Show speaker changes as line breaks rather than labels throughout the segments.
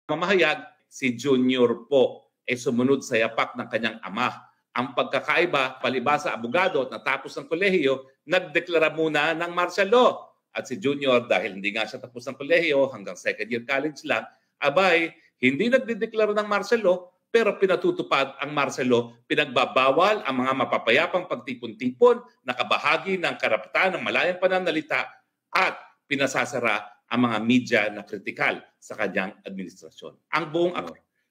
mamahayag, si Junior po ay sumunod sa yapak ng kanyang ama. Ang pagkakaiba, palibasa abogado at natapos ng kolehiyo, nagdeklara muna ng martial law. At si Junior, dahil hindi nga siya tapos ng kolehiyo, hanggang second year college lang, abay, hindi nagdedeklara ng martial law, pero pinatutupad ang martial law, pinagbabawal ang mga mapapayapang pagtipon-tipon, nakabahagi ng karapatan ng malayang pananalita, at pinasasara ang mga media na kritikal sa kanyang administrasyon. Ang buong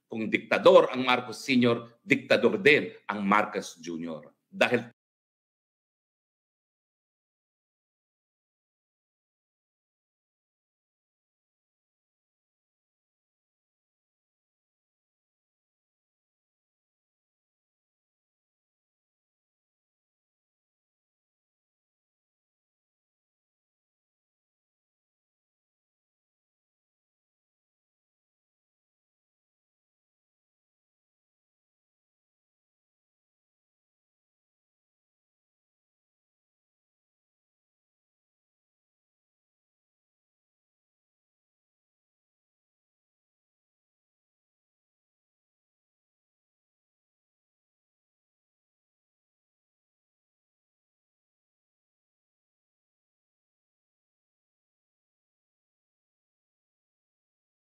kung diktador ang Marcos Sr., diktador din ang Marcos Jr. Dahil